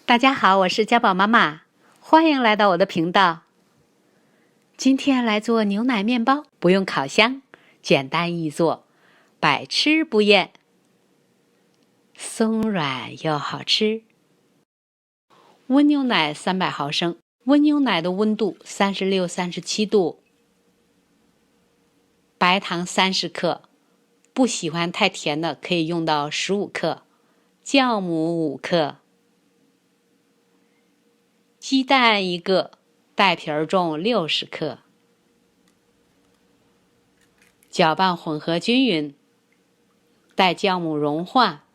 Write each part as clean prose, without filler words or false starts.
大家好，我是家宝妈妈，欢迎来到我的频道。今天来做牛奶面包，不用烤箱，简单易做，百吃不厌，松软又好吃。温牛奶300毫升，温牛奶的温度36、37度。白糖30克，不喜欢太甜的可以用到15克。酵母5克。鸡蛋1个，带皮儿重60克。搅拌混合均匀，待酵母融化，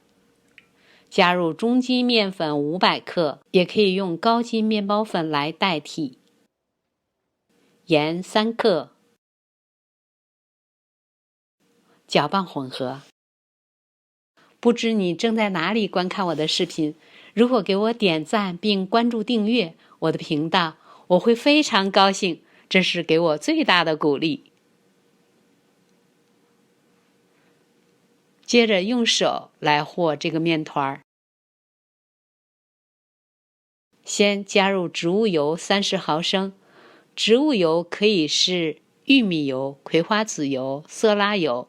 加入中筋面粉500克，也可以用高筋面包粉来代替。盐3克，搅拌混合。不知你正在哪里观看我的视频？如果给我点赞并关注订阅我的频道，我会非常高兴，这是给我最大的鼓励。接着用手来和这个面团，先加入植物油30毫升，植物油可以是玉米油、葵花籽油、色拉油、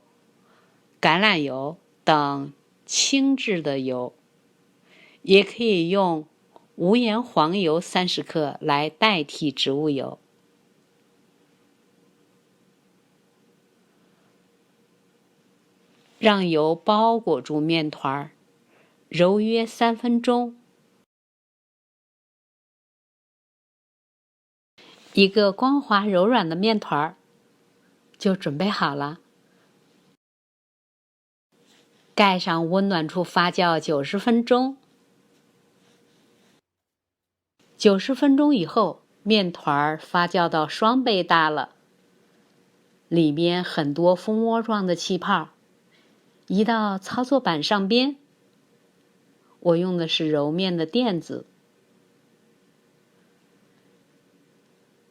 橄榄油等轻质的油，也可以用无盐黄油30克来代替植物油。让油包裹住面团，揉约3分钟。一个光滑柔软的面团就准备好了。盖上温暖处发酵90分钟。90分钟以后，面团发酵到双倍大了，里面很多蜂窝状的气泡。移到操作板上边，我用的是揉面的垫子，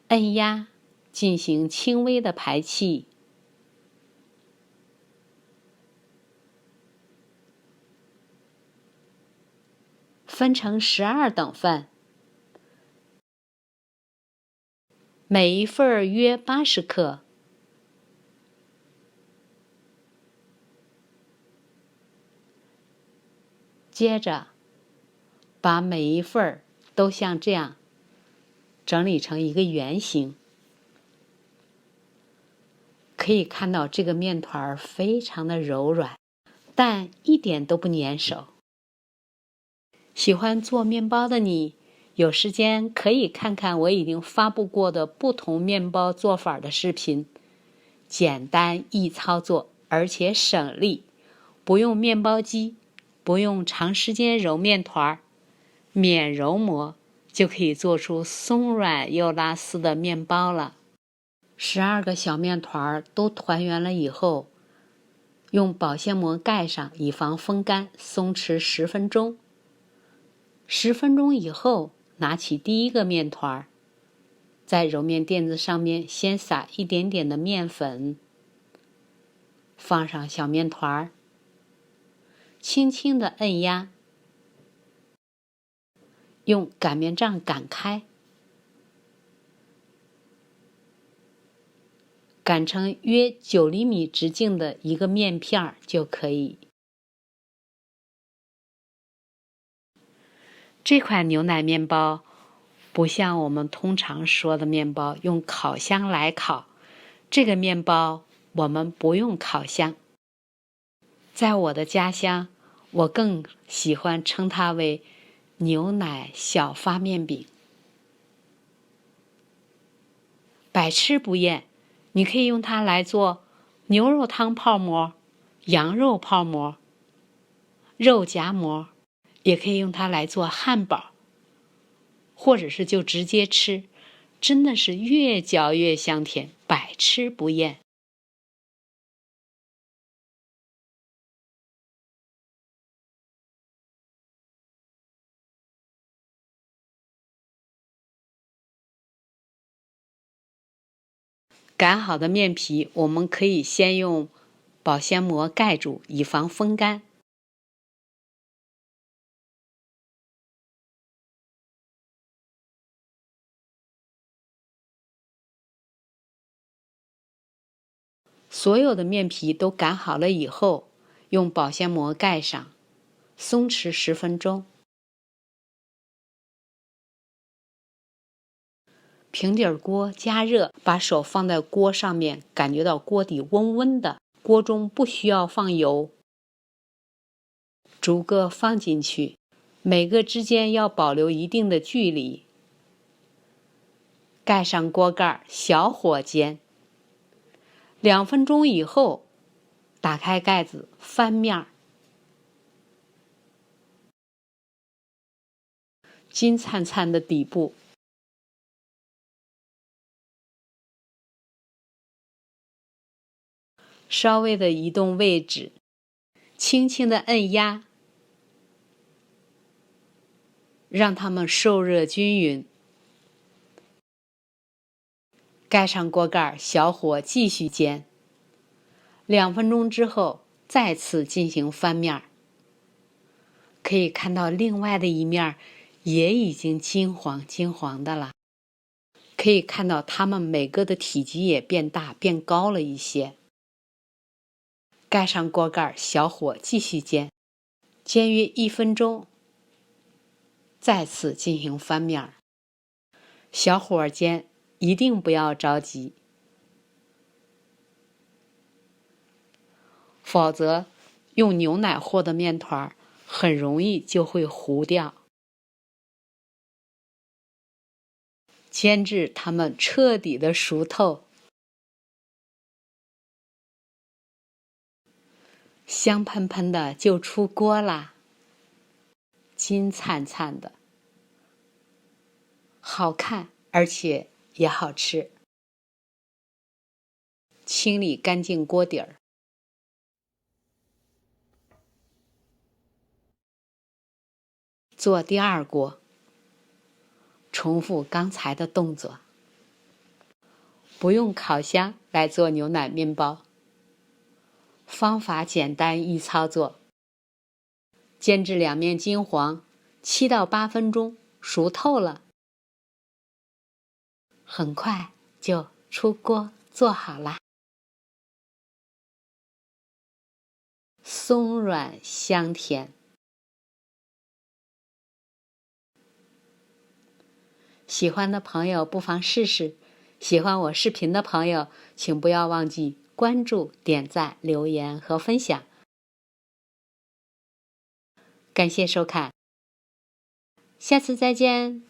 按压进行轻微的排气。分成12等份，每一份约80克。接着把每一份都像这样整理成一个圆形。可以看到这个面团非常的柔软，但一点都不粘手。喜欢做面包的你，有时间可以看看我已经发布过的不同面包做法的视频，简单易操作，而且省力，不用面包机，不用长时间揉面团，免揉模就可以做出松软又拉丝的面包了。12个小面团都团圆了以后，用保鲜膜盖上，以防风干，松弛10分钟。10分钟以后，拿起第一个面团，在揉面垫子上面先撒一点点的面粉，放上小面团，轻轻地按压，用擀面杖擀开，擀成约9厘米直径的一个面片就可以。这款牛奶面包不像我们通常说的面包用烤箱来烤，这个面包我们不用烤箱。在我的家乡，我更喜欢称它为牛奶小发面饼。百吃不厌，你可以用它来做牛肉汤泡馍、羊肉泡馍、肉夹馍，也可以用它来做汉堡，或者是就直接吃，真的是越嚼越香甜，百吃不厌。擀好的面皮，我们可以先用保鲜膜盖住，以防风干。所有的面皮都擀好了以后，用保鲜膜盖上，松弛10分钟。平底锅加热，把手放在锅上面，感觉到锅底温温的，锅中不需要放油。逐个放进去，每个之间要保留一定的距离。盖上锅盖，小火煎。2分钟以后，打开盖子，翻面。金灿灿的底部。稍微的移动位置，轻轻的按压，让它们受热均匀。盖上锅盖，小火继续煎。2分钟之后，再次进行翻面。可以看到另外的一面也已经金黄金黄的了。可以看到它们每个的体积也变大变高了一些。盖上锅盖，小火继续煎，煎约1分钟，再次进行翻面。小火煎，一定不要着急，否则用牛奶和的面团很容易就会糊掉。煎至它们彻底的熟透，香喷喷的就出锅啦，金灿灿的，好看而且也好吃。清理干净锅底儿，做第2锅，重复刚才的动作。不用烤箱来做牛奶面包，方法简单易操作。煎至2面金黄，7到8分钟，熟透了，很快就出锅做好啦。松软香甜。喜欢的朋友不妨试试，喜欢我视频的朋友请不要忘记关注、点赞、留言和分享。感谢收看，下次再见。